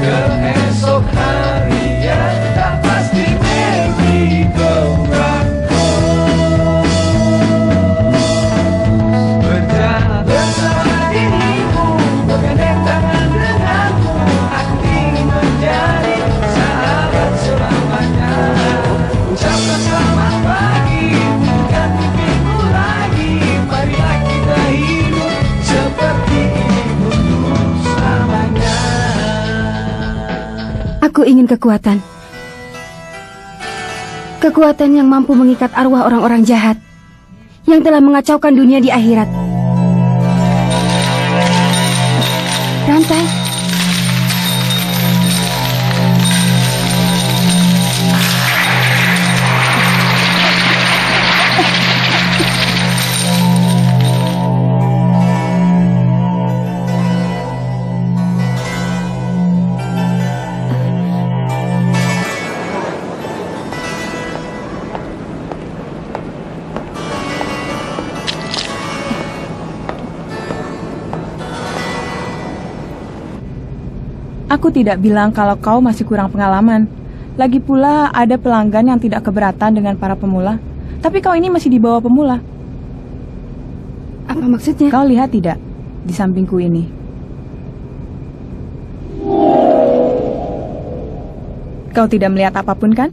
Keesok harinya tak pasti merry-go-roundku. Berjalan bersama dirimu, bergandeng tangan denganmu. Aku ingin menjadi sahabat selamanya. Ucapkan selamat pagi, ganti minggu lagi. Marilah kita hidup seperti ini untuk selamanya. Aku ingin kekuatan. Kekuatan yang mampu mengikat arwah orang-orang jahat yang telah mengacaukan dunia di akhirat. Rantai. Aku tidak bilang kalau kau masih kurang pengalaman. Lagi pula ada pelanggan yang tidak keberatan dengan para pemula. Tapi kau ini masih di bawah pemula. Apa maksudnya? Kau lihat tidak di sampingku ini? Kau tidak melihat apapun kan?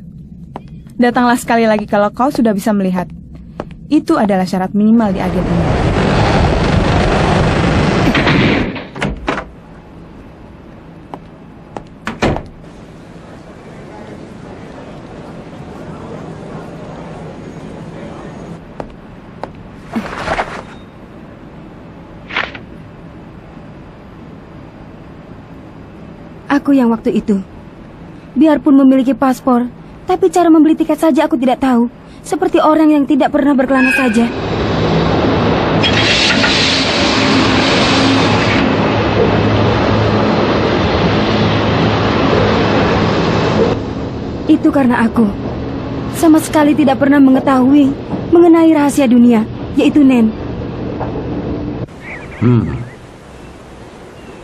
Datanglah sekali lagi kalau kau sudah bisa melihat. Itu adalah syarat minimal di agen ini. Aku yang waktu itu, biarpun memiliki paspor, tapi cara membeli tiket saja aku tidak tahu. Seperti orang yang tidak pernah berkelana saja. Itu karena aku sama sekali tidak pernah mengetahui mengenai rahasia dunia, yaitu Nen.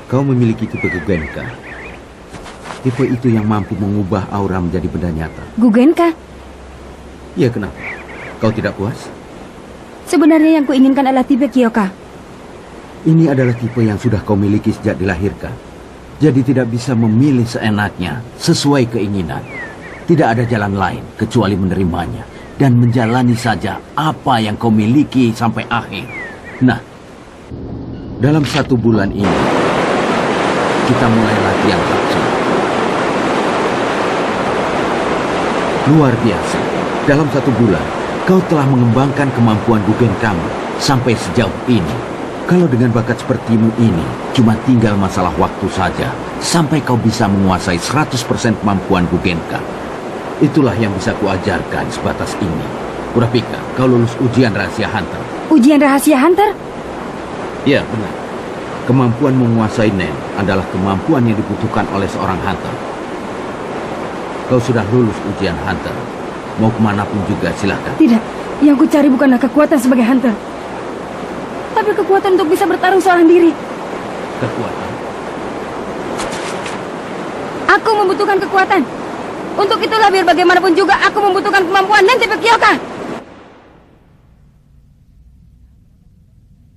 Kau memiliki tipe Gugenka. Tipe itu yang mampu mengubah aura menjadi benda nyata. Gugenka? Ya, kenapa? Kau tidak puas? Sebenarnya yang kuinginkan adalah tipe Kyoka. Ini adalah tipe yang sudah kau miliki sejak dilahirkan. Jadi tidak bisa memilih seenaknya, sesuai keinginan. Tidak ada jalan lain kecuali menerimanya dan menjalani saja apa yang kau miliki sampai akhir. Nah, dalam 1 bulan ini, kita mulai latihan Tatsu. Luar biasa, dalam 1 bulan, kau telah mengembangkan kemampuan Gugen kamu sampai sejauh ini. Kalau dengan bakat sepertimu ini, cuma tinggal masalah waktu saja, sampai kau bisa menguasai 100% kemampuan Gugenka. Itulah yang bisa kuajarkan sebatas ini. Kurapika, kau lulus ujian rahasia Hunter. Ujian rahasia Hunter? Ya, benar. Kemampuan menguasai Nen adalah kemampuan yang dibutuhkan oleh seorang Hunter. Kau sudah lulus ujian Hunter. Mau kemanapun juga silakan. Tidak, yang ku cari bukanlah kekuatan sebagai Hunter, tapi kekuatan untuk bisa bertarung seorang diri. Kekuatan? Aku membutuhkan kekuatan. Untuk itulah biar bagaimanapun juga aku membutuhkan kemampuan Nen tipe Kyoka.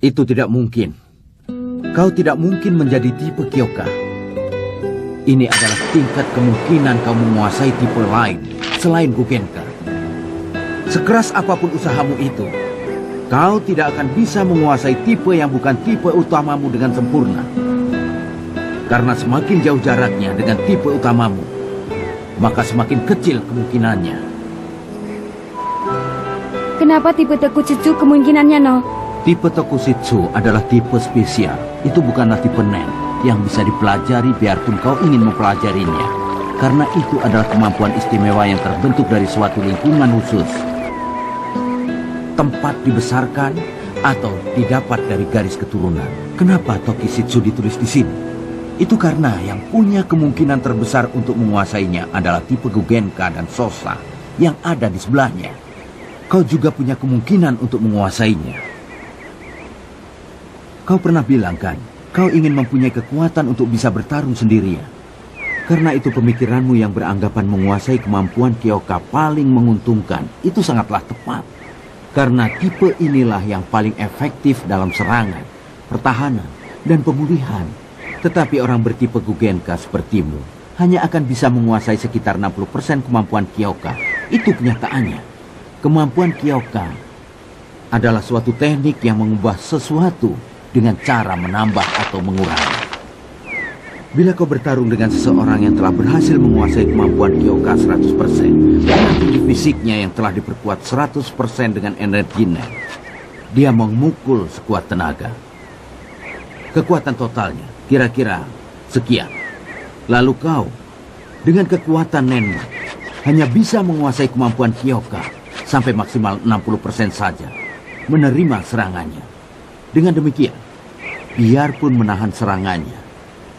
Itu tidak mungkin. Kau tidak mungkin menjadi tipe Kyoka. Ini adalah tingkat kemungkinan kau menguasai tipe lain selain Gugenka. Sekeras apapun usahamu itu, kau tidak akan bisa menguasai tipe yang bukan tipe utamamu dengan sempurna. Karena semakin jauh jaraknya dengan tipe utamamu, maka semakin kecil kemungkinannya. Kenapa tipe Tokusitsu kemungkinannya nol? Tipe Tokusitsu adalah tipe spesial. Itu bukanlah tipe Nen yang bisa dipelajari biarpun kau ingin mempelajarinya. Karena itu adalah kemampuan istimewa yang terbentuk dari suatu lingkungan khusus. Tempat dibesarkan atau didapat dari garis keturunan. Kenapa Tokusitsu ditulis di sini? Itu karena yang punya kemungkinan terbesar untuk menguasainya adalah tipe Gugenka dan Sosa yang ada di sebelahnya. Kau juga punya kemungkinan untuk menguasainya. Kau pernah bilang kan, kau ingin mempunyai kekuatan untuk bisa bertarung sendirian. Karena itu pemikiranmu yang beranggapan menguasai kemampuan Kyoka paling menguntungkan itu sangatlah tepat. Karena tipe inilah yang paling efektif dalam serangan, pertahanan, dan pemulihan. Tetapi orang bertipe Gugenka sepertimu hanya akan bisa menguasai sekitar 60% kemampuan Kyoka. Itu kenyataannya. Kemampuan Kyoka adalah suatu teknik yang mengubah sesuatu dengan cara menambah atau mengurangi. Bila kau bertarung dengan seseorang yang telah berhasil menguasai kemampuan Kyoka 100%, berarti fisiknya yang telah diperkuat 100% dengan energi Nen, dia memukul sekuat tenaga. Kekuatan totalnya kira-kira sekian. Lalu kau, dengan kekuatan Nen, hanya bisa menguasai kemampuan Kyoka sampai maksimal 60% saja, menerima serangannya. Dengan demikian, biarpun menahan serangannya,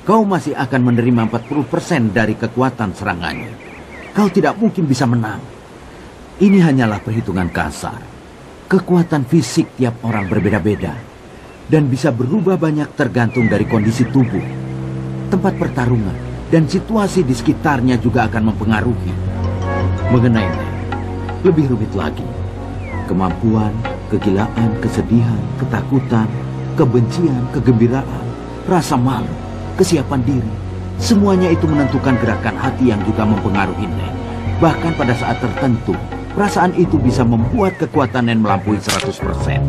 kau masih akan menerima 40% dari kekuatan serangannya. Kau tidak mungkin bisa menang. Ini hanyalah perhitungan kasar. Kekuatan fisik tiap orang berbeda-beda dan bisa berubah banyak tergantung dari kondisi tubuh, tempat pertarungan, dan situasi di sekitarnya juga akan mempengaruhi. Mengenai Nen, lebih rumit lagi. Kemampuan, kegilaan, kesedihan, ketakutan, kebencian, kegembiraan, rasa malu, kesiapan diri, semuanya itu menentukan gerakan hati yang juga mempengaruhi Nen. Bahkan pada saat tertentu, perasaan itu bisa membuat kekuatan Nen melampaui 100%.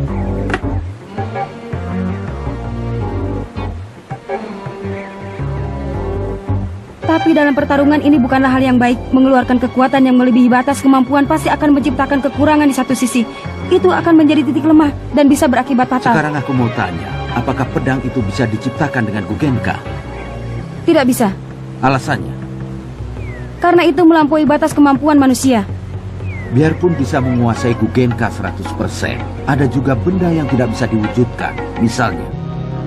Tapi dalam pertarungan ini bukanlah hal yang baik. Mengeluarkan kekuatan yang melebihi batas kemampuan pasti akan menciptakan kekurangan di satu sisi. Itu akan menjadi titik lemah dan bisa berakibat fatal. Sekarang aku mau tanya, apakah pedang itu bisa diciptakan dengan Gugenka? Tidak bisa. Alasannya? Karena itu melampaui batas kemampuan manusia. Biarpun bisa menguasai Gugenka 100%, ada juga benda yang tidak bisa diwujudkan. Misalnya,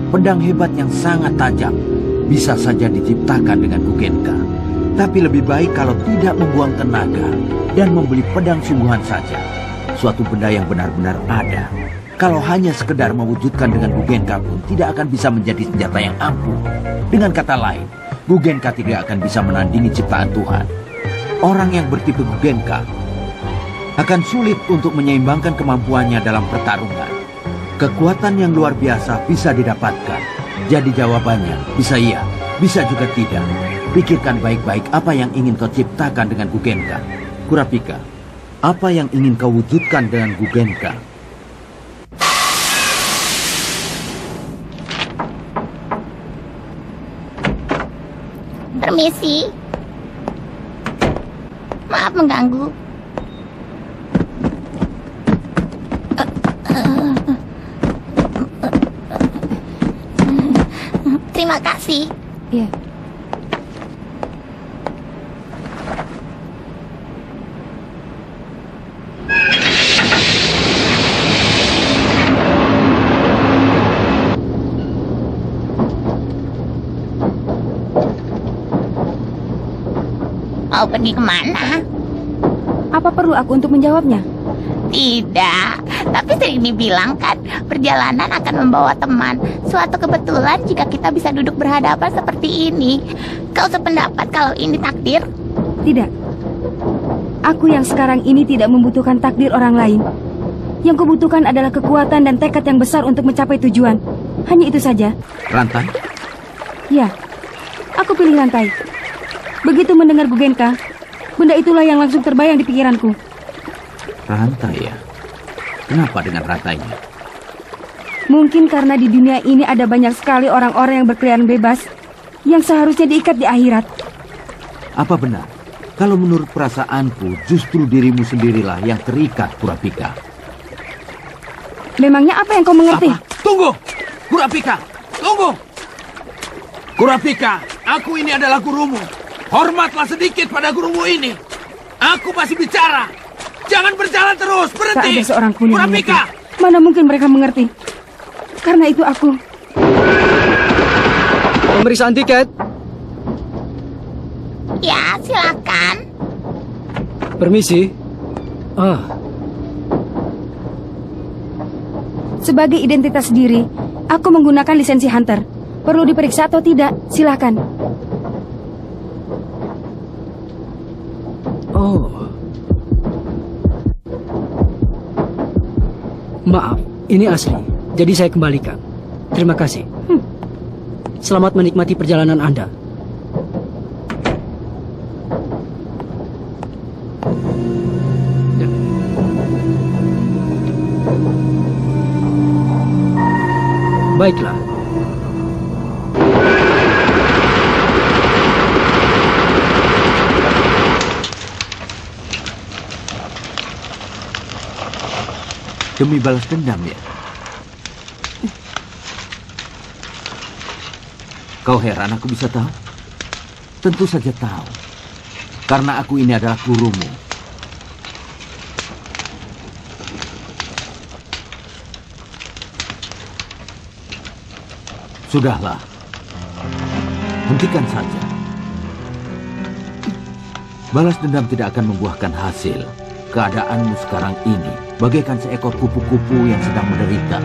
pedang hebat yang sangat tajam bisa saja diciptakan dengan Gugenka. Tapi lebih baik kalau tidak membuang tenaga dan membeli pedang sungguhan saja. Suatu benda yang benar-benar ada. Kalau hanya sekedar mewujudkan dengan Gugenka pun tidak akan bisa menjadi senjata yang ampuh. Dengan kata lain, Gugenka tidak akan bisa menandingi ciptaan Tuhan. Orang yang bertipe Gugenka akan sulit untuk menyeimbangkan kemampuannya dalam pertarungan. Kekuatan yang luar biasa bisa didapatkan. Jadi jawabannya bisa iya, bisa juga tidak. Pikirkan baik-baik apa yang ingin kau ciptakan dengan Gugenka. Kurapika, apa yang ingin kau wujudkan dengan Gugenka? Permisi. Maaf mengganggu. Terima kasih. Iya. Mau pergi kemana? Apa perlu aku untuk menjawabnya? Tidak, tapi sering dibilang kan, perjalanan akan membawa teman. Suatu kebetulan jika kita bisa duduk berhadapan seperti ini. Kau sependapat kalau ini takdir? Tidak. Aku yang sekarang ini tidak membutuhkan takdir orang lain. Yang kubutuhkan adalah kekuatan dan tekad yang besar untuk mencapai tujuan. Hanya itu saja. Rantai? Ya, aku pilih rantai. Begitu mendengar Gugenka, benda itulah yang langsung terbayang di pikiranku. Rantai ya? Kenapa dengan rantainya? Mungkin karena di dunia ini ada banyak sekali orang-orang yang berkeliaran bebas, yang seharusnya diikat di akhirat. Apa benar? Kalau menurut perasaanku, justru dirimu sendirilah yang terikat, Kurapika. Memangnya apa yang kau mengerti? Apa? Tunggu! Kurapika! Tunggu! Kurapika, aku ini adalah gurumu. Hormatlah sedikit pada gurumu ini. Aku masih bicara. Jangan berjalan terus, berhenti! Tak ada seorang pun yang mengerti. Kurapika! Mana mungkin mereka mengerti? Karena itu aku... Pemeriksaan tiket. Ya, silakan. Permisi. Sebagai identitas diri, aku menggunakan lisensi hunter. Perlu diperiksa atau tidak? Silakan. Oh. Maaf, ini asli. Jadi saya kembalikan. Terima kasih. Selamat menikmati perjalanan Anda. Baiklah. Demi balas dendam ya? Kau heran aku bisa tahu? Tentu saja tahu. Karena aku ini adalah gurumu. Sudahlah. Hentikan saja. Balas dendam tidak akan membuahkan hasil. Keadaanmu sekarang ini bagaikan seekor kupu-kupu yang sedang menderita.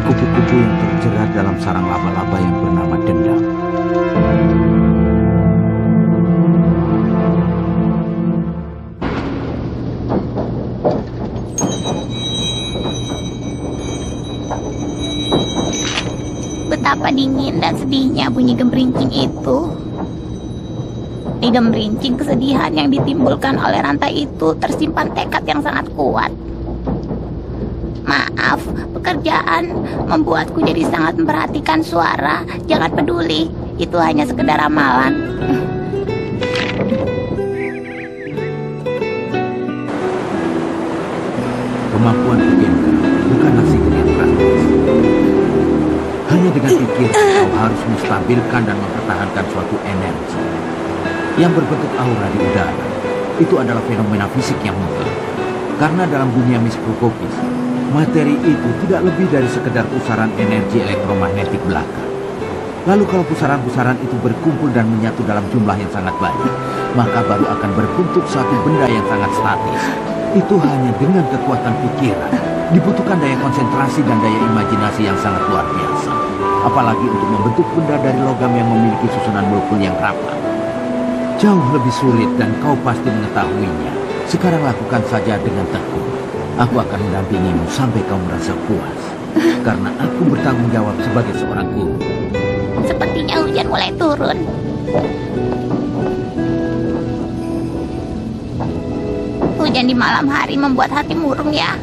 Kupu-kupu yang terjerat dalam sarang laba-laba yang bernama dendam. Betapa dingin dan sedihnya bunyi gemerincing itu. Di gemerincing kesedihan yang ditimbulkan oleh rantai itu tersimpan tekad yang sangat kuat. Maaf, pekerjaan membuatku jadi sangat memperhatikan suara. Jangan peduli, itu hanya sekedar ramalan. Kemampuan Kugenka bukanlah sikap yang praktis. Hanya dengan pikir kau harus menstabilkan dan mempertahankan suatu energi yang berbentuk aura di udara. Itu adalah fenomena fisik yang mungkin. Karena dalam dunia mikroskopis, materi itu tidak lebih dari sekedar pusaran energi elektromagnetik belaka. Lalu kalau pusaran-pusaran itu berkumpul dan menyatu dalam jumlah yang sangat banyak, maka baru akan berbentuk suatu benda yang sangat statis. Itu hanya dengan kekuatan pikiran. Dibutuhkan daya konsentrasi dan daya imajinasi yang sangat luar biasa. Apalagi untuk membentuk benda dari logam yang memiliki susunan molekul yang rapat. Jauh lebih sulit dan kau pasti mengetahuinya. Sekarang lakukan saja dengan tekun. Aku akan mendampingimu sampai kau merasa puas. Karena aku bertanggung jawab sebagai seorang guru. Sepertinya hujan mulai turun. Hujan di malam hari membuat hati murung ya.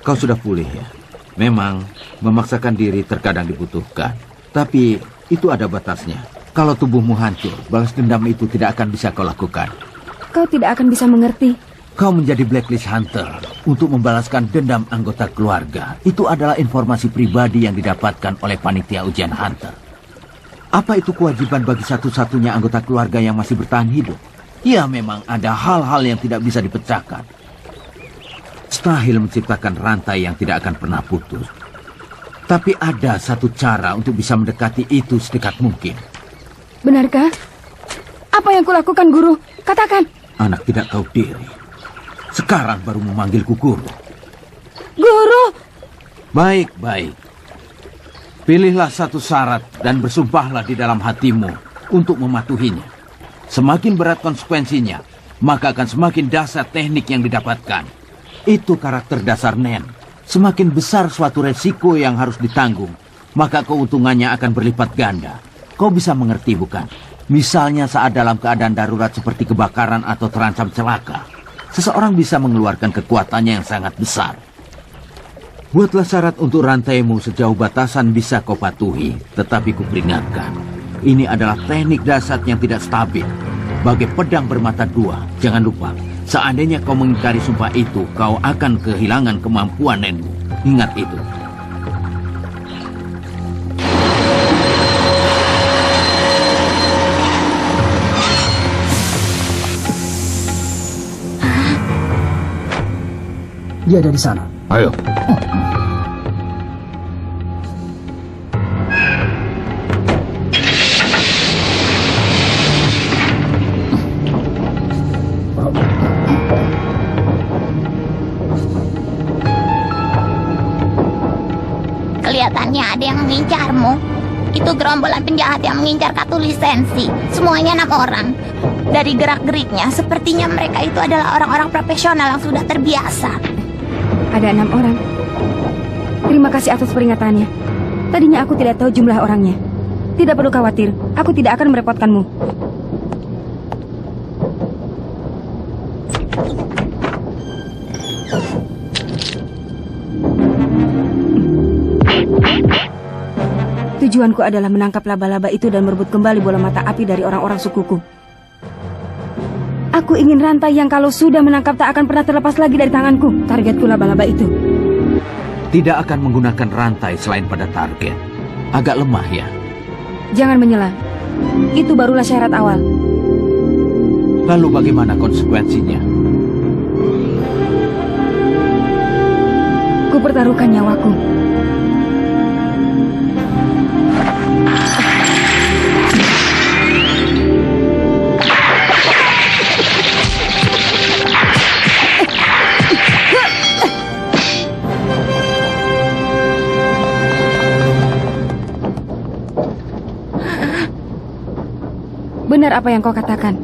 Kau sudah pulih ya? Memang memaksakan diri terkadang dibutuhkan. Tapi itu ada batasnya. Kalau tubuhmu hancur, balas dendam itu tidak akan bisa kau lakukan. Kau tidak akan bisa mengerti. Kau menjadi blacklist hunter untuk membalaskan dendam anggota keluarga. Itu adalah informasi pribadi yang didapatkan oleh panitia ujian hunter. Apa itu kewajiban bagi satu-satunya anggota keluarga yang masih bertahan hidup? Ya, memang ada hal-hal yang tidak bisa dipecahkan. Mustahil menciptakan rantai yang tidak akan pernah putus. Tapi ada satu cara untuk bisa mendekati itu sedekat mungkin. Benarkah? Apa yang kulakukan, Guru? Katakan. Anak tidak tahu diri. Sekarang baru memanggilku guru. Guru! Baik. Pilihlah satu syarat dan bersumpahlah di dalam hatimu untuk mematuhinya. Semakin berat konsekuensinya, maka akan semakin dahsyat teknik yang didapatkan. Itu karakter dasar Nen. Semakin besar suatu resiko yang harus ditanggung, maka keuntungannya akan berlipat ganda. Kau bisa mengerti, bukan? Misalnya saat dalam keadaan darurat seperti kebakaran atau terancam celaka, seseorang bisa mengeluarkan kekuatannya yang sangat besar. Buatlah syarat untuk rantaimu sejauh batasan bisa kau patuhi. Tetapi kuperingatkan, ini adalah teknik dasar yang tidak stabil. Bagai pedang bermata dua, jangan lupa, seandainya kau mengingkari sumpah itu, kau akan kehilangan kemampuan Nenmu. Ingat itu. Dia ada di sana. Ayo. Kelihatannya ada yang mengincarmu. Itu gerombolan penjahat yang mengincar kartu lisensi. Semuanya 6 orang. Dari gerak-geriknya, sepertinya mereka itu adalah orang-orang profesional yang sudah terbiasa. Ada 6 orang. Terima kasih atas peringatannya. Tadinya aku tidak tahu jumlah orangnya. Tidak perlu khawatir, aku tidak akan merepotkanmu. Tujuanku adalah menangkap laba-laba itu dan merebut kembali bola mata api dari orang-orang sukuku. Aku ingin rantai yang kalau sudah menangkap tak akan pernah terlepas lagi dari tanganku. Targetku laba-laba itu. Tidak akan menggunakan rantai selain pada target. Agak lemah ya. Jangan menyela. Itu barulah syarat awal. Lalu bagaimana konsekuensinya? Ku pertaruhkan nyawaku. Benar apa yang kau katakan.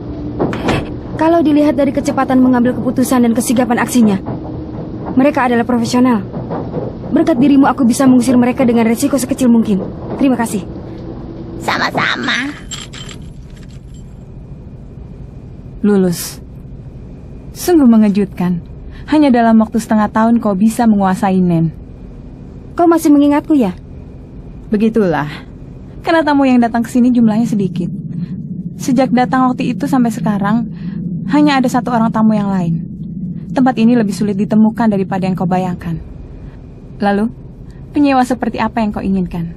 Kalau dilihat dari kecepatan mengambil keputusan dan kesigapan aksinya, mereka adalah profesional. Berkat dirimu aku bisa mengusir mereka dengan resiko sekecil mungkin. Terima kasih. Sama-sama. Lulus. Sungguh mengejutkan. Hanya dalam waktu setengah tahun kau bisa menguasai Nen. Kau masih mengingatku ya? Begitulah. Karena tamu yang datang ke sini jumlahnya sedikit. Sejak datang waktu itu sampai sekarang, hanya ada 1 orang tamu yang lain. Tempat ini lebih sulit ditemukan daripada yang kau bayangkan. Lalu, penyewa seperti apa yang kau inginkan?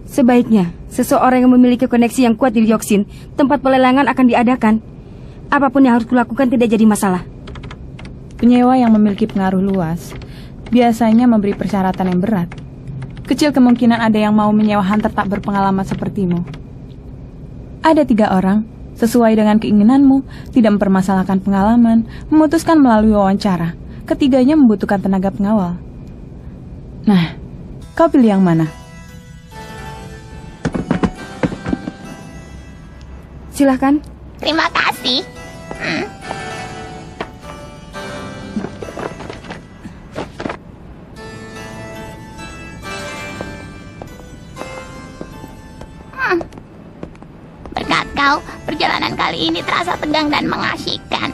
Sebaiknya, seseorang yang memiliki koneksi yang kuat di Dioksin, tempat pelelangan akan diadakan. Apapun yang harus kulakukan tidak jadi masalah. Penyewa yang memiliki pengaruh luas, biasanya memberi persyaratan yang berat. Kecil kemungkinan ada yang mau menyewa hunter tak berpengalaman sepertimu. Ada 3 orang, sesuai dengan keinginanmu, tidak mempermasalahkan pengalaman, memutuskan melalui wawancara. Ketiganya membutuhkan tenaga pengawal. Nah, kau pilih yang mana? Silahkan. Terima kasih. Berkat kau, perjalanan kali ini terasa tegang dan mengasyikkan.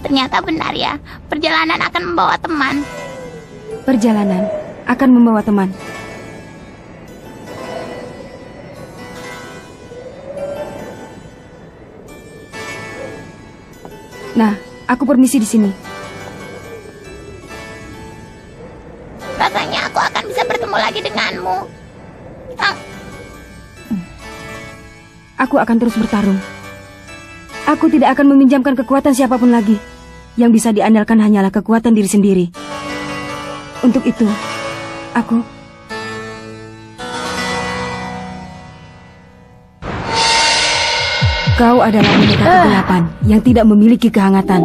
Ternyata benar ya, perjalanan akan membawa teman. Perjalanan akan membawa teman. Nah, aku permisi di sini. Rasanya aku akan bisa bertemu lagi denganmu. Aku akan terus bertarung. Aku tidak akan meminjamkan kekuatan siapapun lagi. Yang bisa diandalkan hanyalah kekuatan diri sendiri. Untuk itu, aku... Kau adalah boneka kegelapan yang tidak memiliki kehangatan.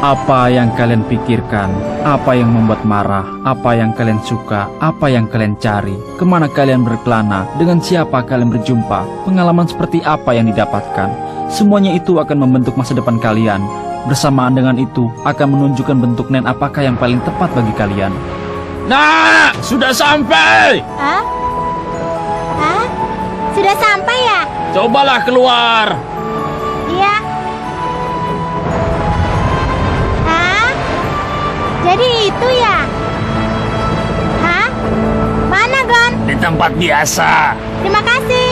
Apa yang kalian pikirkan, apa yang membuat marah, apa yang kalian suka, apa yang kalian cari, kemana kalian berkelana, dengan siapa kalian berjumpa, pengalaman seperti apa yang didapatkan. Semuanya itu akan membentuk masa depan kalian. Bersamaan dengan itu akan menunjukkan bentuk nen apakah yang paling tepat bagi kalian. Nah, sudah sampai. Hah? Hah? Sudah sampai ya? Cobalah keluar. Iya. Hah? Jadi itu ya? Hah? Mana, Gon? Di tempat biasa. Terima kasih.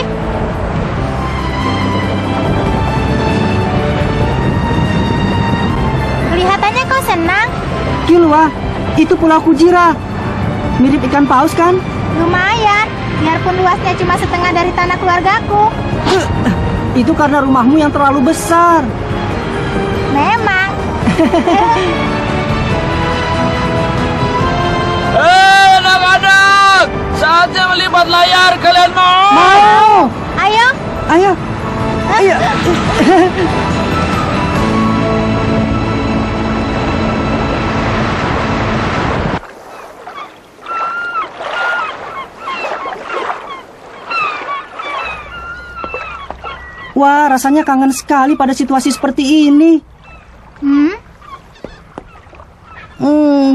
Kelihatannya kau senang. Kilua, itu Pulau Kujira. Mirip ikan paus kan? Lumayan, biarpun luasnya cuma setengah dari tanah keluargaku. Itu karena rumahmu yang terlalu besar. Memang. Anak-anak, saatnya melipat layar. Kalian mau? Mau! Ayo. Ayo, ayo. Wah, rasanya kangen sekali pada situasi seperti ini.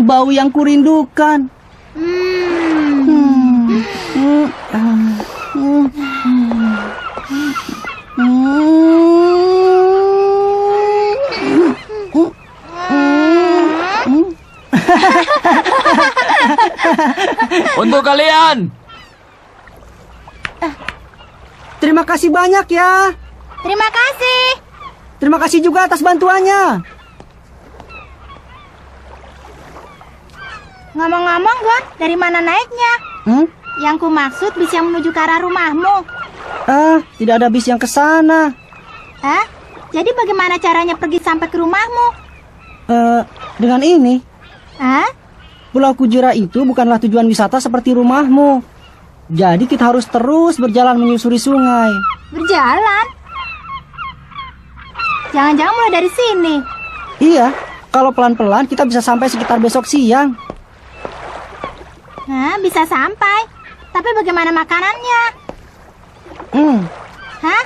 Bau yang kurindukan. Untuk kalian. Terima kasih banyak ya. Terima kasih. Terima kasih juga atas bantuannya. Ngomong-ngomong, Gon, dari mana naiknya? Yang ku maksud bis yang menuju ke arah rumahmu. Tidak ada bis yang ke sana. Hah? Jadi bagaimana caranya pergi sampai ke rumahmu? Dengan ini. Hah? Pulau Kujira itu bukanlah tujuan wisata seperti rumahmu. Jadi kita harus terus berjalan menyusuri sungai. Berjalan? Jangan-jangan mulai dari sini. Iya, kalau pelan-pelan kita bisa sampai sekitar besok siang. Nah, bisa sampai. Tapi bagaimana makanannya? Hah?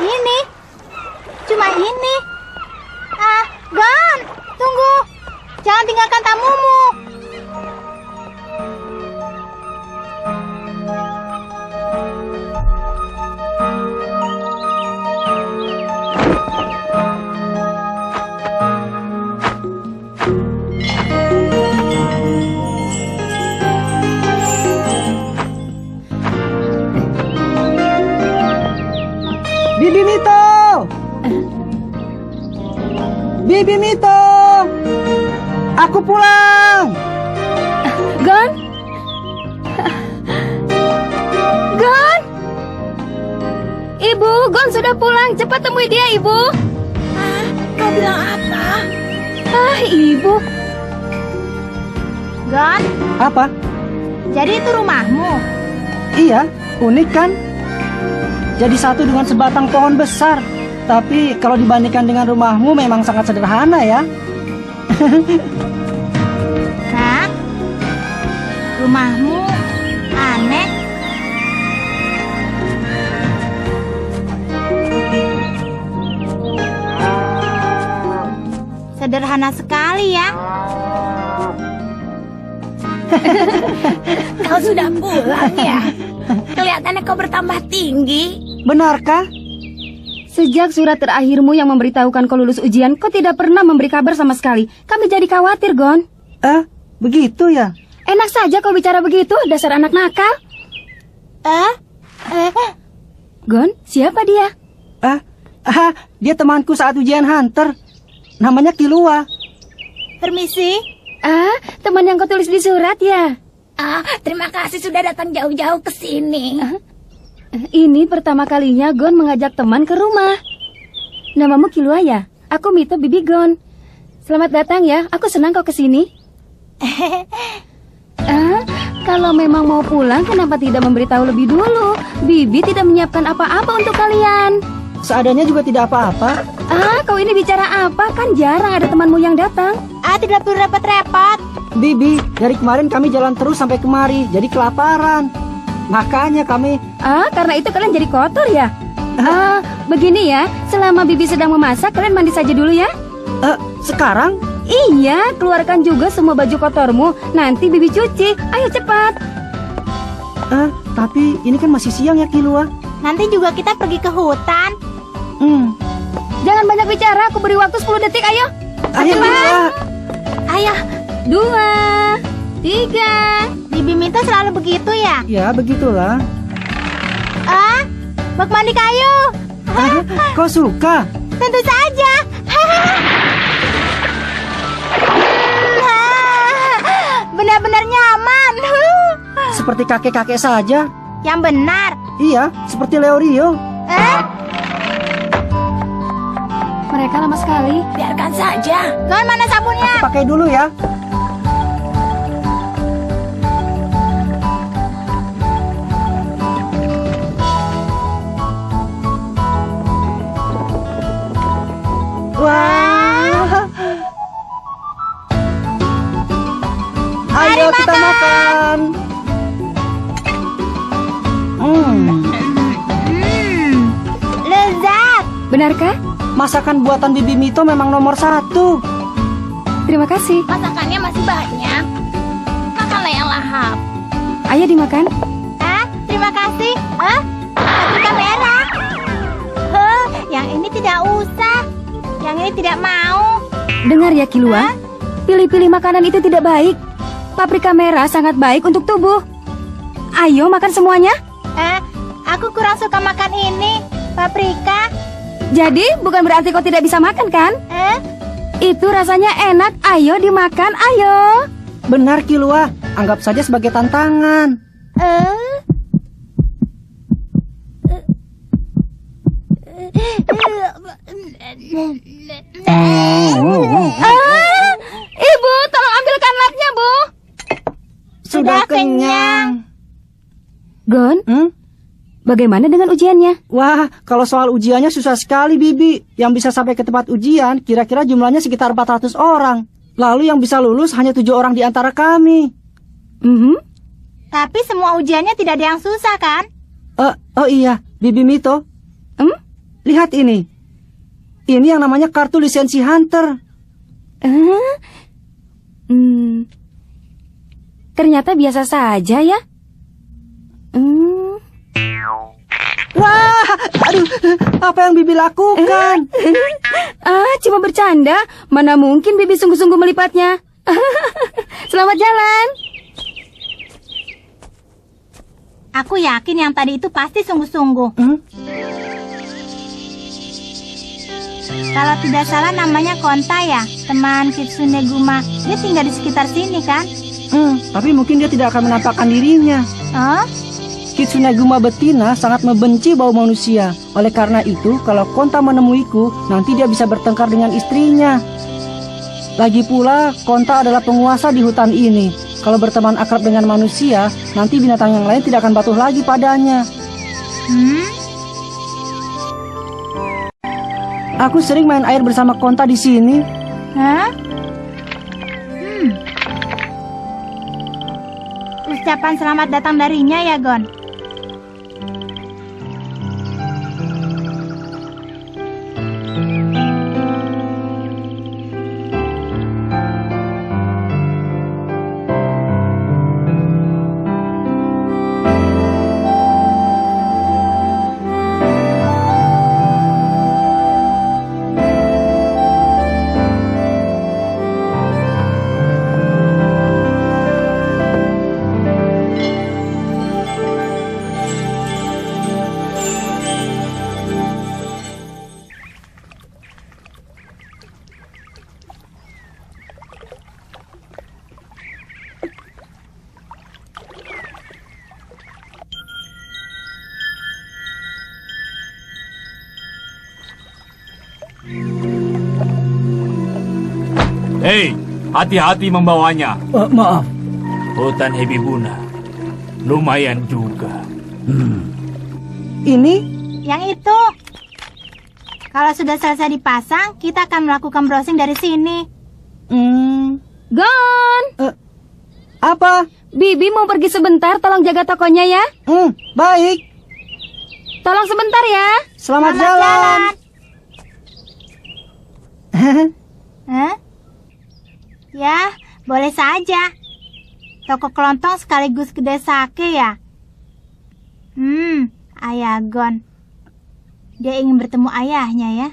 Ini? Cuma ini? Gon, tunggu. Jangan tinggalkan tamumu. Bibi Mito! Bibi Mito! Aku pulang! Gon? Gon? Ibu, Gon sudah pulang. Cepat temui dia, Ibu. Kau bilang apa? Ibu. Gon, Apa? jadi itu rumahmu? Iya, unik kan? Jadi satu dengan sebatang pohon besar. Tapi kalau dibandingkan dengan rumahmu memang sangat sederhana ya. Hah? Rumahmu aneh. Sederhana sekali ya. Kau sudah pulang ya? Kelihatannya kau bertambah tinggi. Benarkah? Sejak surat terakhirmu yang memberitahukan kau lulus ujian, kau tidak pernah memberi kabar sama sekali. Kami jadi khawatir, Gon. begitu ya? Enak saja kau bicara begitu, dasar anak nakal. Gon, siapa dia? Dia temanku saat ujian hunter. Namanya Kilua. Permisi. Teman yang kau tulis di surat ya? Terima kasih sudah datang jauh-jauh ke sini. Ini pertama kalinya Gon mengajak teman ke rumah. Namamu Kilua ya? Aku Mito Bibi Gon. Selamat datang ya, aku senang kau kesini. Kalau memang mau pulang, kenapa tidak memberitahu lebih dulu? Bibi tidak menyiapkan apa-apa untuk kalian. Seadanya juga tidak apa-apa. Kau ini bicara apa? Kan jarang ada temanmu yang datang. Tidak perlu repot-repot. Bibi, dari kemarin kami jalan terus sampai kemari, jadi kelaparan. Makanya kami... Karena itu kalian jadi kotor ya? Begini ya, selama Bibi sedang memasak, kalian mandi saja dulu ya. Sekarang? Iya, keluarkan juga semua baju kotormu. Nanti Bibi cuci. Ayo cepat. Tapi ini kan masih siang ya Kilua. Nanti juga kita pergi ke hutan. Jangan banyak bicara, aku beri waktu 10 detik, ayo. Ayo Kilua. Ayo. 2, 3. Bibi Mito selalu begitu ya? Ya, begitulah. Bak mandi kayu. Kau suka? Tentu saja. Benar-benar nyaman. Seperti kakek-kakek saja. Yang benar. Iya, seperti Leorio. Mereka lama sekali. Biarkan saja. Gon, mana sabunnya? Aku pakai dulu ya. Wah. Ayo kita makan. Lezat. Benarkah? Masakan buatan Bibi Mito memang nomor 1. Terima kasih. Masakannya masih banyak. Makanlah yang lahap. Ayo dimakan. Terima kasih. Paprika merah. Yang ini tidak usah. Yang ini tidak mau. Dengar ya Kilua, pilih-pilih makanan itu tidak baik. Paprika merah sangat baik untuk tubuh. Ayo makan semuanya. Aku kurang suka makan ini. Paprika. Jadi bukan berarti kau tidak bisa makan kan? Itu rasanya enak. Ayo dimakan, ayo. Benar Kilua, anggap saja sebagai tantangan. Ibu, tolong ambilkan lapnya, Bu. Sudah kenyang. Gon, bagaimana dengan ujiannya? Wah, kalau soal ujiannya susah sekali, Bibi. Yang bisa sampai ke tempat ujian, kira-kira jumlahnya sekitar 400 orang. Lalu yang bisa lulus hanya 7 orang di antara kami. Tapi semua ujiannya tidak ada yang susah, kan? Oh iya, Bibi Mito. Lihat ini. Ini yang namanya kartu lisensi hunter. Ternyata biasa saja ya. Wah, aduh, apa yang Bibi lakukan? Cuma bercanda. Mana mungkin Bibi sungguh-sungguh melipatnya. Selamat jalan. Aku yakin yang tadi itu pasti sungguh-sungguh. Kalau tidak salah namanya Konta ya, teman Kitsune Guma. Dia tinggal di sekitar sini kan? Tapi mungkin dia tidak akan menampakkan dirinya. Kitsune Guma betina sangat membenci bau manusia. Oleh karena itu, kalau Konta menemuiku, nanti dia bisa bertengkar dengan istrinya. Lagi pula, Konta adalah penguasa di hutan ini. Kalau berteman akrab dengan manusia, nanti binatang yang lain tidak akan patuh lagi padanya. Aku sering main air bersama Konta di sini. Ucapan selamat datang darinya ya, Gon. Hei, hati-hati membawanya. Maaf. Hutan Hebibuna. Lumayan juga. Ini? Yang itu. Kalau sudah selesai dipasang, kita akan melakukan browsing dari sini. Gon, Apa? Bibi mau pergi sebentar, tolong jaga tokonya ya. Baik. Tolong sebentar ya. Selamat jalan. Hah? Ya, boleh saja. Toko kelontong sekaligus kedai sake ya? Ayah Gon. Dia ingin bertemu ayahnya ya?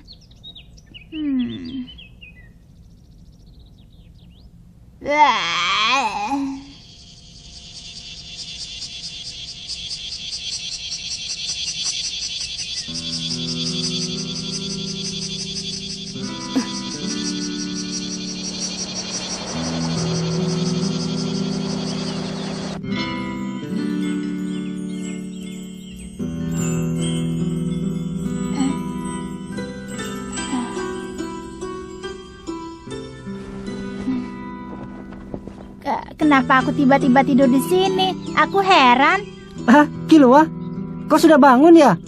Kenapa aku tiba-tiba tidur di sini? Aku heran. Kilua, kau sudah bangun ya?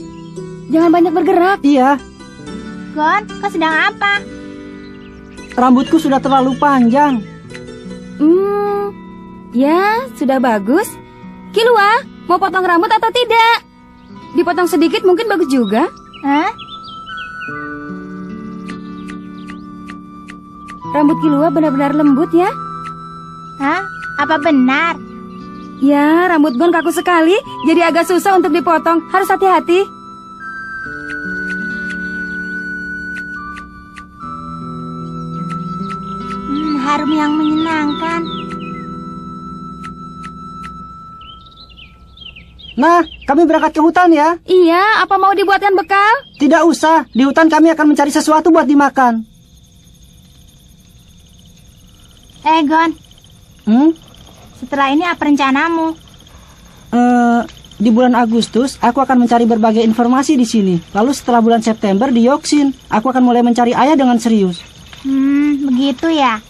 Jangan banyak bergerak. Iya, Gon, kau sedang apa? rambutku sudah terlalu panjang. Ya, sudah bagus. Kilua, mau potong rambut atau tidak? Dipotong sedikit mungkin bagus juga. Hah? Rambut Kilua benar-benar lembut ya. Hah? Apa benar? Ya, rambut Gon kaku sekali, jadi agak susah untuk dipotong. Harus hati-hati. Harum yang menyenangkan. Nah, kami berangkat ke hutan ya. Iya, apa mau dibuatkan bekal? Tidak usah, di hutan kami akan mencari sesuatu buat dimakan. Gon, Hmm? setelah ini apa rencanamu? Di bulan Agustus, aku akan mencari berbagai informasi di sini. Lalu setelah bulan September di Yoksin, aku akan mulai mencari ayah dengan serius. Begitu ya.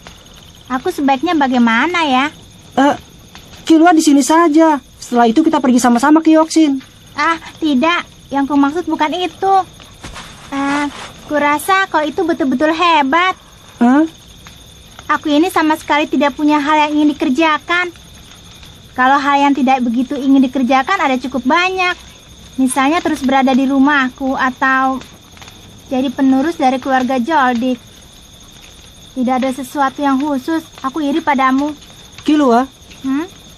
Aku sebaiknya bagaimana ya? Kilua di sini saja. Setelah itu kita pergi sama-sama ke Yoksin. Tidak. Yang ku maksud bukan itu. Kurasa kau itu betul-betul hebat. Aku ini sama sekali tidak punya hal yang ingin dikerjakan. Kalau hal yang tidak begitu ingin dikerjakan ada cukup banyak. Misalnya terus berada di rumahku atau jadi penerus dari keluarga Joldik. Tidak ada sesuatu yang khusus. Aku iri padamu. Kilua,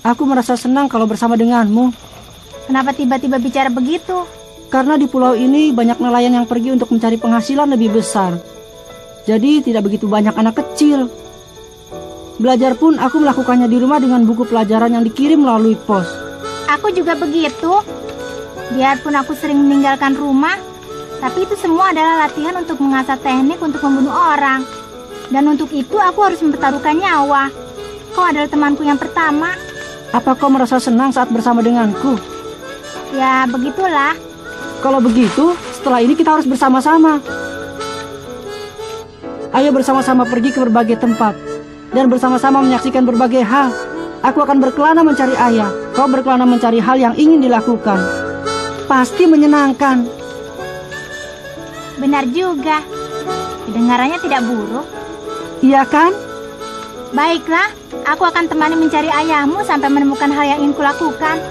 aku merasa senang kalau bersama denganmu. Kenapa tiba-tiba bicara begitu? Karena di pulau ini banyak nelayan yang pergi untuk mencari penghasilan lebih besar. Jadi tidak begitu banyak anak kecil. Belajar pun aku melakukannya di rumah dengan buku pelajaran yang dikirim melalui pos. Aku juga begitu. Biarpun aku sering meninggalkan rumah, tapi itu semua adalah latihan untuk mengasah teknik untuk membunuh orang. Dan untuk itu aku harus mempertaruhkan nyawa. Kau adalah temanku yang pertama. Apa kau merasa senang saat bersama denganku? Ya, begitulah. Kalau begitu, setelah ini kita harus bersama-sama. Ayo bersama-sama pergi ke berbagai tempat dan bersama-sama menyaksikan berbagai hal. Aku akan berkelana mencari ayah. Kau berkelana mencari hal yang ingin dilakukan. Pasti menyenangkan. Benar juga. Kedengarannya tidak buruk. Iya kan? Baiklah, aku akan temani mencari ayahmu sampai menemukan hal yang ingin kulakukan.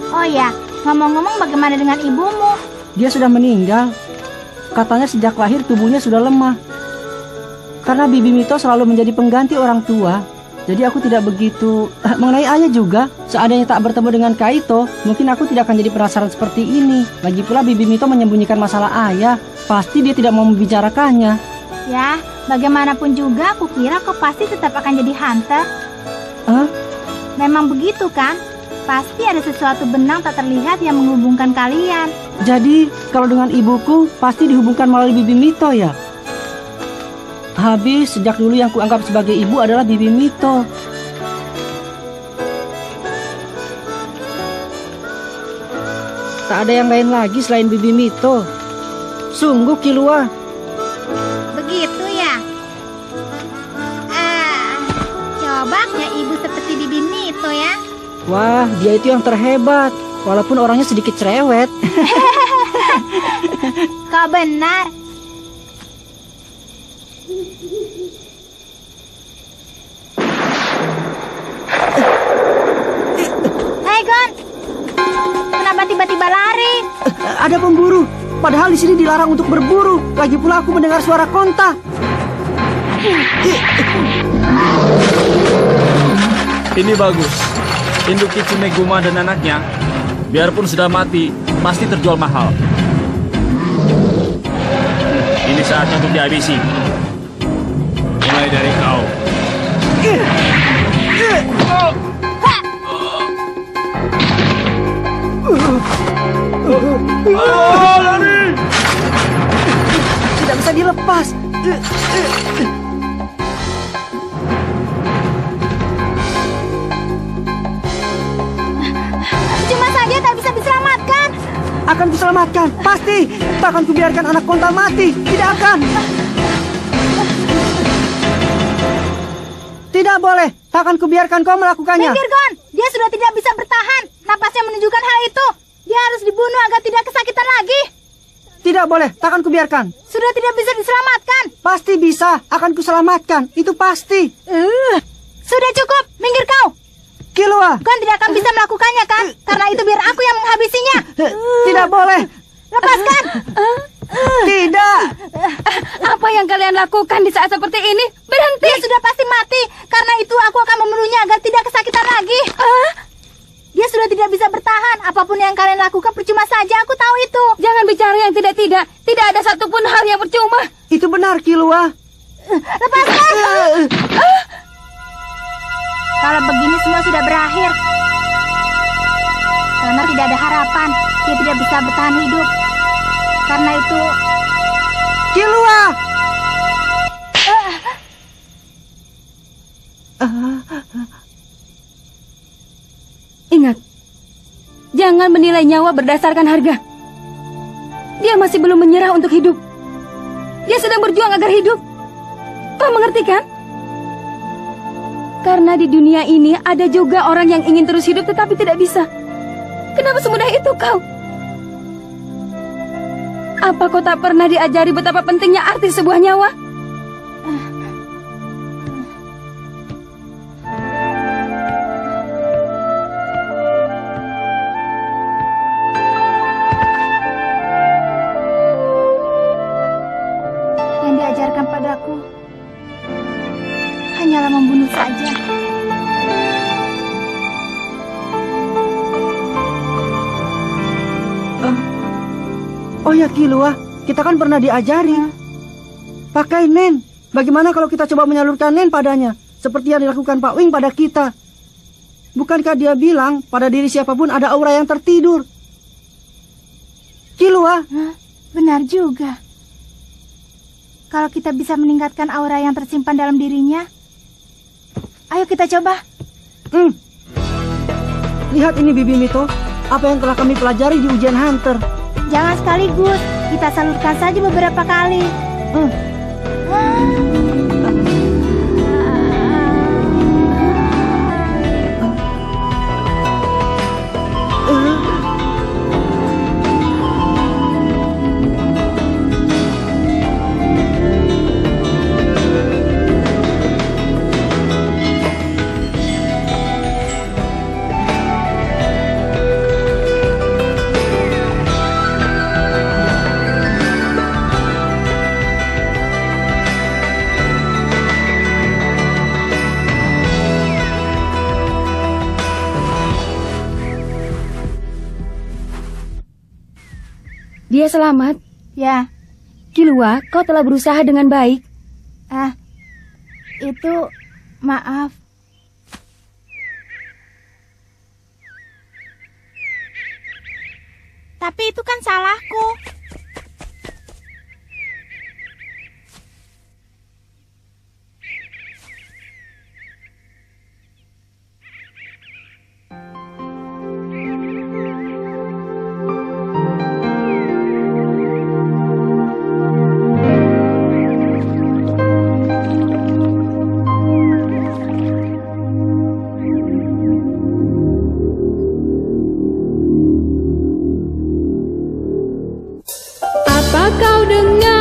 Oh ya, ngomong-ngomong bagaimana dengan ibumu? Dia sudah meninggal. Katanya sejak lahir tubuhnya sudah lemah. Karena Bibi Mito selalu menjadi pengganti orang tua. Jadi aku tidak begitu mengenai ayah juga. Seandainya tak bertemu dengan Kaito, mungkin aku tidak akan jadi penasaran seperti ini. Lagi pula Bibi Mito menyembunyikan masalah ayah. Pasti dia tidak mau membicarakannya. Ya, bagaimanapun juga aku kira kau pasti tetap akan jadi hunter. Memang begitu kan? Pasti ada sesuatu benang tak terlihat yang menghubungkan kalian. Jadi, kalau dengan ibuku, pasti dihubungkan melalui Bibi Mito ya? Habis, sejak dulu yang kuanggap sebagai ibu adalah Bibi Mito. Tak ada yang lain lagi selain Bibi Mito. Sungguh Kilua. Begitu ya? Coba ya ibu seperti Bibi Nito ya. Wah, dia itu yang terhebat. Walaupun orangnya sedikit cerewet. Kau benar. Hei Gon, kenapa tiba-tiba lari? Ada pemburu. Padahal di sini dilarang untuk berburu. Lagi pula aku mendengar suara konta. Ini bagus. Induk Kitsune Guma dan anaknya, biarpun sudah mati, pasti terjual mahal. Ini saatnya untuk dihabisi. Mulai dari kau. Lari! Tidak bisa dilepas. Cuma saja tak bisa diselamatkan. Akan kuselamatkan, pasti. Takkan kubiarkan anak konta mati. Tidak akan. Tidak boleh. Takkan kubiarkan kau melakukannya. Minggir Gon, dia sudah tidak bisa bertahan. Napasnya menunjukkan hal itu. Dia harus dibunuh agar tidak kesakitan lagi. Tidak boleh. Takkan kubiarkan. Sudah tidak bisa diselamatkan. Pasti bisa. Akan kuselamatkan. Itu pasti. Sudah cukup. Minggir kau. Kilua. Gon tidak akan bisa melakukannya kan? Karena itu biar aku yang menghabisinya. Tidak boleh. Lepaskan. Tidak. Apa yang kalian lakukan di saat seperti ini? Berhenti. Dia sudah pasti mati. Karena itu aku akan membunuhnya agar tidak kesakitan lagi. Dia sudah tidak bisa bertahan. Apapun yang kalian lakukan percuma saja. Aku tahu itu. Jangan bicara yang tidak-tidak. Tidak ada satupun hal yang percuma. Itu benar, Kilua. Lepaskan. Kalau begini semua sudah berakhir. Karena tidak ada harapan. Dia tidak bisa bertahan hidup. Karena itu... Kilua. Ingat, jangan menilai nyawa berdasarkan harga. Dia masih belum menyerah untuk hidup. Dia sedang berjuang agar hidup. Kau mengerti kan? Karena di dunia ini ada juga orang yang ingin terus hidup tetapi tidak bisa. Kenapa semudah itu kau? Apa kau tak pernah diajari betapa pentingnya arti sebuah nyawa? Yang diajarkan padaku hanyalah membunuh saja. Oh ya Kilua, kita kan pernah diajari. Pakai Nen. Bagaimana kalau kita coba menyalurkan Nen padanya? Seperti yang dilakukan Pak Wing pada kita. Bukankah dia bilang pada diri siapapun ada aura yang tertidur? Kilua. Benar juga. Kalau kita bisa meningkatkan aura yang tersimpan dalam dirinya, ayo kita coba. Lihat ini Bibi Mito, apa yang telah kami pelajari di ujian Hunter. Jangan sekaligus, kita salurkan saja beberapa kali. Dia selamat. Ya. Kilua, kau telah berusaha dengan baik. Itu maaf. Tapi itu kan salahku. Apa kau dengar